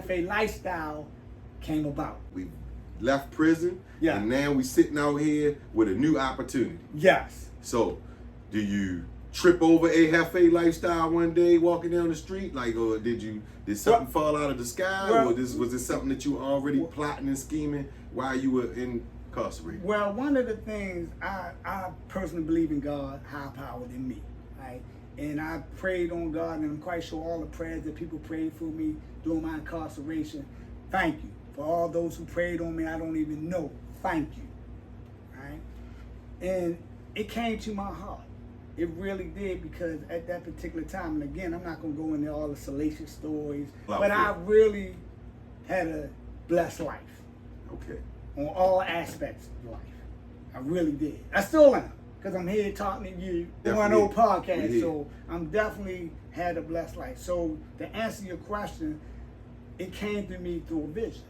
JEFE Lifestyle came about. We left prison, Yeah. and now we sitting out here with a new opportunity. Yes. So, do you trip over A JEFE Lifestyle one day walking down the street, like, or did something fall out of the sky, or was this something that you were already plotting and scheming while you were incarcerated? Well, one of the things I personally believe in God, higher power than me, right? And I prayed on God, and I'm quite sure all the prayers that people prayed for me during my incarceration. Thank you for all those who prayed on me. I don't even know. Thank you, right? And it came to my heart. It really did, because at that particular time, and again, I'm not going to go into all the salacious stories, but I really had a blessed life. Okay. On all aspects of life. I really did. I still am, because I'm here talking to you on my old podcast, so I'm definitely had a blessed life. So to answer your question, it came to me through a vision.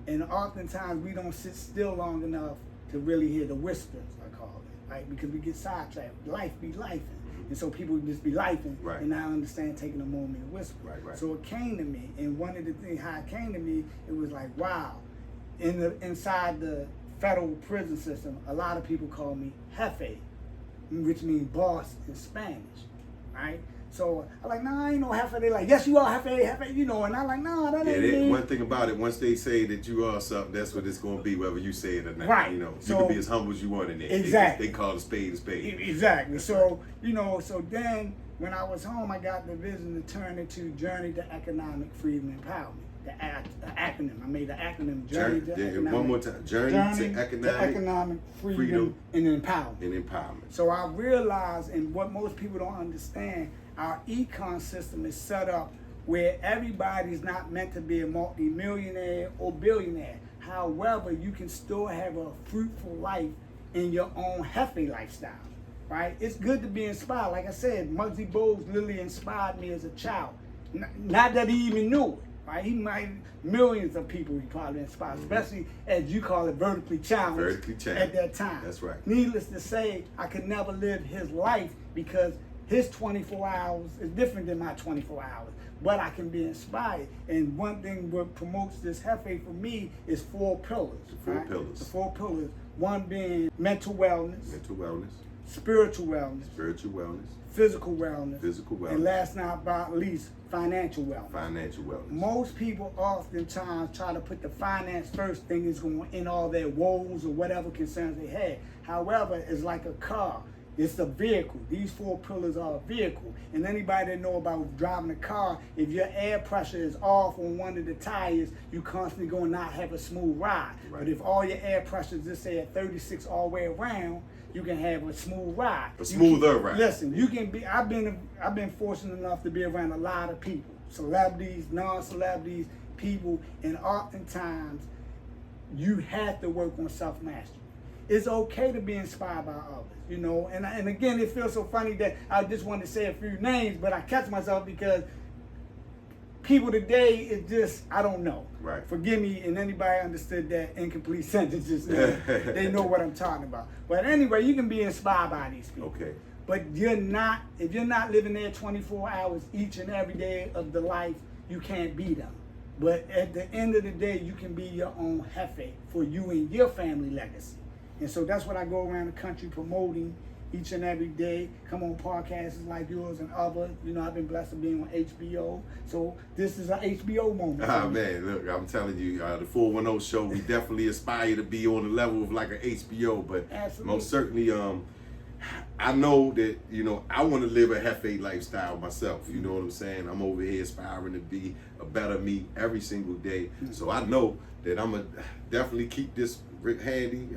And oftentimes we don't sit still long enough to really hear the whispers, I call it, right? Because we get sidetracked. Life be lifing. And so people just be lifing, and I understand taking a moment to whisper. So it came to me, and one of the things, how it came to me, it was like, wow. Inside the federal prison system, a lot of people call me Jefe, which means boss in Spanish, right? So I'm like, nah, I ain't no Jefe. They like, yes, you are Jefe, you know. And I'm like, nah, that ain't me. One thing about it, once they say that you are something, that's what it's going to be, whether you say it or not. Right. You know, So, you can be as humble as you want in there. Exactly. They call a spade a spade. Exactly. That's So, right. you know, so then when I was home, I got the vision to turn it to Journey to Economic Freedom and Empowerment. The acronym. I made the acronym Journey to Economic. One more time. Journey to Economic Freedom and Empowerment. And Empowerment. So I realized, and what most people don't understand, our econ system is set up where everybody's not meant to be a multi-millionaire or billionaire. However, you can still have a fruitful life in your own Jefe lifestyle, right? It's good to be inspired. Like I said, Muggsy Bogues literally inspired me as a child. Not that he even knew it. Right? He might, millions of people he probably inspired, especially as you call it, vertically challenged at that time. That's right. Needless to say, I could never live his life because his 24 hours is different than my 24 hours. But I can be inspired. And one thing what promotes this Jefe for me is 4 pillars. The 4 pillars. One being mental wellness. Spiritual wellness. Physical wellness. And last not about least, financial wellness. Most people oftentimes try to put the finance first, thing is going to end all their woes or whatever concerns they had. However, it's like a car. It's a vehicle. These 4 pillars are a vehicle. And anybody that know about driving a car, if your air pressure is off on one of the tires, you constantly going to not have a smooth ride. But if all your air pressure is, just say at 36 all the way around, you can have a smooth ride. A smoother ride. Listen, you can be. I've been fortunate enough to be around a lot of people, celebrities, non-celebrities, people, and oftentimes you have to work on self-mastery. It's okay to be inspired by others, you know. And again, it feels so funny that I just wanted to say a few names, but I catch myself because people today is just, I don't know. Right. Forgive me, and anybody understood that incomplete sentences, they know what I'm talking about. But anyway, you can be inspired by these people. Okay. But if you're not living there 24 hours each and every day of the life, you can't be them. But at the end of the day, you can be your own Jefe for you and your family legacy. And so that's what I go around the country promoting each and every day. Come on podcasts like yours and others. You know, I've been blessed to be on HBO. So this is an HBO moment. Ah, man, look, I'm telling you, the 410 show, we definitely aspire to be on the level of like an HBO. But most certainly, I know that, you know, I want to live a Jefe lifestyle myself. You know what I'm saying? I'm over here aspiring to be a better me every single day. So I know that I'm going to definitely keep this handy.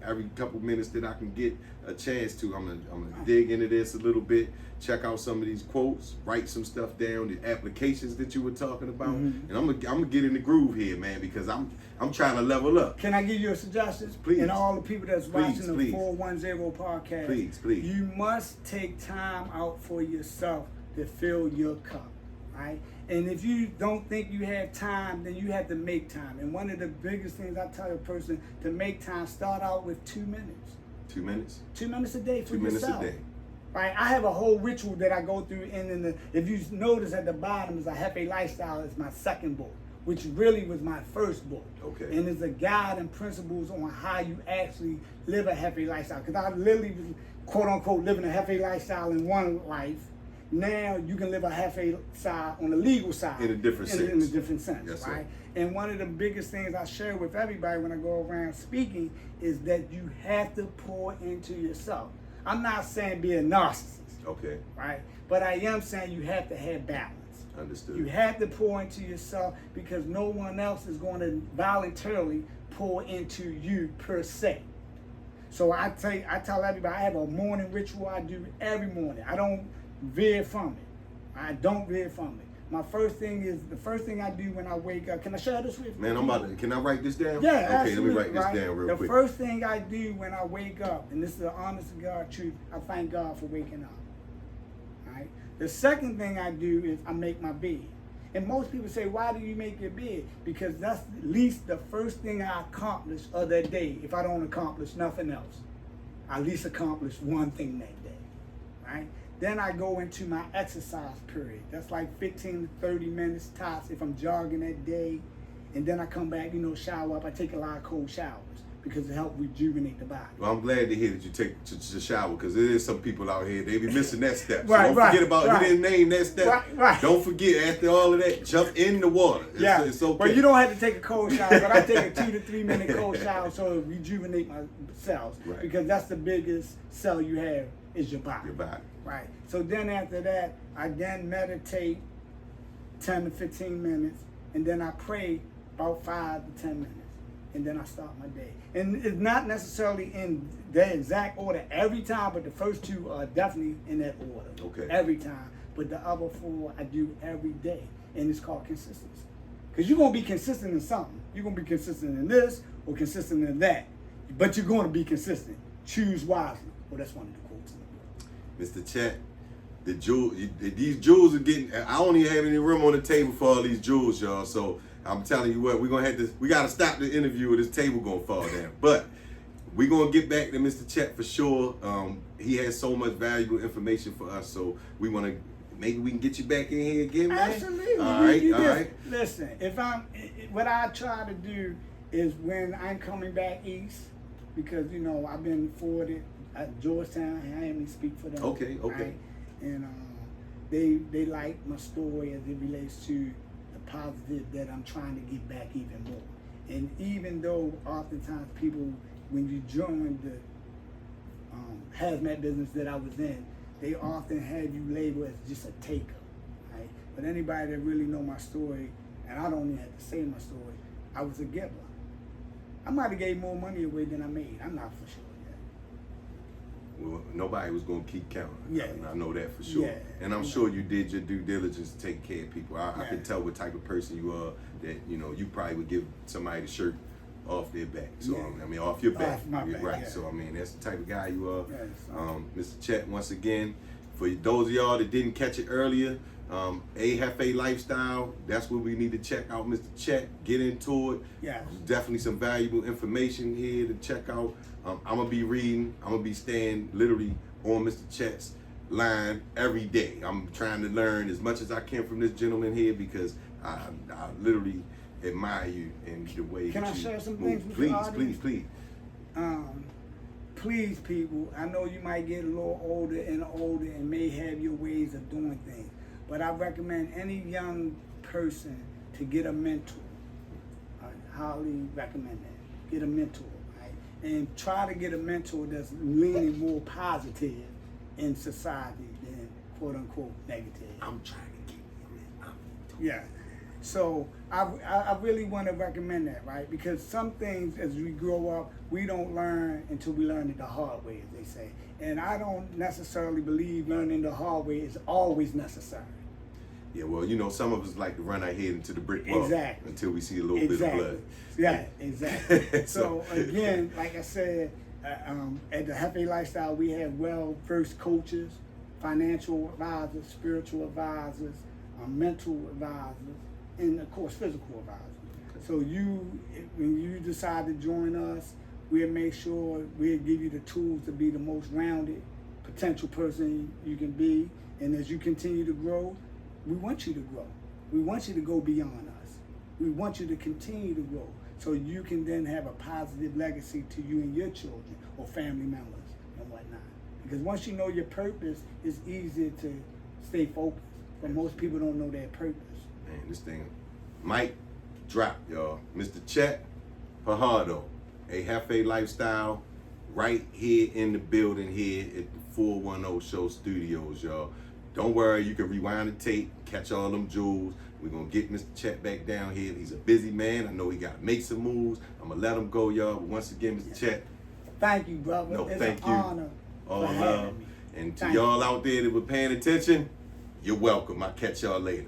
Every couple minutes that I can get a chance to, I'm gonna dig into this a little bit, check out some of these quotes, write some stuff down, the applications that you were talking about, and I'm gonna get in the groove here, man, because I'm trying to level up. Can I give you a suggestion? Please. And all the people that's watching the 410 podcast, please. You must take time out for yourself to fill your cup, right? And if you don't think you have time, then you have to make time. And one of the biggest things I tell a person to make time, start out with 2 minutes. 2 minutes? 2 minutes a day for yourself. 2 minutes a day. Right? I have a whole ritual that I go through, and if you notice at the bottom is A JEFE Lifestyle. It's my second book. which really was my first book. Okay. And it's a guide and principles on how you actually live a healthy lifestyle. Because I literally was, quote unquote, living a healthy lifestyle in one life. Now you can live a healthy lifestyle on the legal side. In a different sense. In a different sense, yes, right? Sir. And one of the biggest things I share with everybody when I go around speaking is that you have to pour into yourself. I'm not saying be a narcissist. Okay. Right? But I am saying you have to have balance. Understood. You have to pour into yourself because no one else is going to voluntarily pour into you per se. So I tell everybody I have a morning ritual I do every morning. I don't veer from it. I don't veer from it. My first thing is the first thing I do when I wake up. Can I share this with you? Man, can I write this down? Yeah, okay, absolutely, let me write this down real quick. The first thing I do when I wake up, and this is the honest to God truth, I thank God for waking up. Right? The second thing I do is I make my bed. And most people say, why do you make your bed? Because that's at least the first thing I accomplish of that day. If I don't accomplish nothing else, I at least accomplish one thing that day. Right? Then I go into my exercise period. That's like 15 to 30 minutes tops if I'm jogging that day. And then I come back, shower up. I take a lot of cold showers because it helps rejuvenate the body. Well, I'm glad to hear that you take to shower because there is some people out here, they be missing that step. So Right, don't right, forget about right. You didn't name that step. Right. Don't forget, after all of that, jump in the water. It's okay. But you don't have to take a cold shower, but I take a 2 to 3 minute cold shower so it rejuvenate my cells. Right. Because that's the biggest cell you have is your body. Your body. Right. So then after that, I then meditate 10 to 15 minutes, and then I pray about 5 to 10 minutes, and then I start my day. And it's not necessarily in the exact order every time, but the first two are definitely in that order. Okay. Every time. But the other four I do every day, and it's called consistency. Because you're going to be consistent in something. You're going to be consistent in this or consistent in that, but you're going to be consistent. Choose wisely. Well, that's one of the quotes in the book. Mr. Chet, these jewels are getting, I don't even have any room on the table for all these jewels, y'all. So I'm telling you what, we got to stop the interview or this table going to fall down. But we're going to get back to Mr. Chet for sure. He has so much valuable information for us. So we want to, maybe we can get you back in here again, man. Absolutely. All right. Listen, what I try to do is when I'm coming back east, because, I've been forwarded at Georgetown, I am to speak for them. Okay. Right? And they like my story as it relates to the positive that I'm trying to get back even more. And even though oftentimes people, when you join the hazmat business that I was in, they often have you labeled as just a taker, right? But anybody that really know my story, and I don't even have to say my story, I was a giver. I might have gave more money away than I made. I'm not for sure yet. Well, nobody was going to keep counting. Yeah. I know that for sure. Yeah. And I'm sure you did your due diligence to take care of people. I can tell what type of person you are that, you probably would give somebody the shirt off their back. So, off your back. Off my back, right. yeah. So, that's the type of guy you are. Yes. Mr. Chet, once again, for those of y'all that didn't catch it earlier, A JEFE Lifestyle, that's what we need to check out, Mr. Chet. Get into it. Yes. Definitely some valuable information here to check out. I'm going to be reading. I'm going to be staying literally on Mr. Chet's line every day. I'm trying to learn as much as I can from this gentleman here because I literally admire you in the way Can that I you share some move. things with the audience? Please. Please, people, I know you might get a little older and may have your ways of doing things, but I recommend any young person to get a mentor. I highly recommend that. Get a mentor, right? And try to get a mentor that's leaning more positive in society than quote unquote negative. I'm trying to get you. Yeah. So I really want to recommend that, right? Because some things as we grow up, we don't learn until we learn it the hard way, as they say. And I don't necessarily believe learning the hard way is always necessary. Yeah, well, some of us like to run our head into the brick wall until we see a little bit of blood. Yeah, exactly. So again, like I said, at the JEFE Lifestyle, we have well-versed coaches, financial advisors, spiritual advisors, mental advisors, and of course physical advisors. So when you decide to join us, we'll make sure we'll give you the tools to be the most rounded potential person you can be. And as you continue to grow, we want you to grow. We want you to go beyond us. We want you to continue to grow so you can then have a positive legacy to you and your children or family members and whatnot. Because once you know your purpose, it's easier to stay focused. But most people don't know their purpose. Man, this thing might drop, y'all. Mr. Chet Pajardo, A JEFE Lifestyle, right here in the building here at the 410 Show Studios, y'all. Don't worry, you can rewind the tape, catch all them jewels. We're going to get Mr. Chet back down here. He's a busy man. I know he got to make some moves. I'm going to let him go, y'all. But once again, Mr. Chet. Thank you, brother. No, it's thank an you. honor. All love. And to y'all out there that were paying attention, you're welcome. I'll catch y'all later.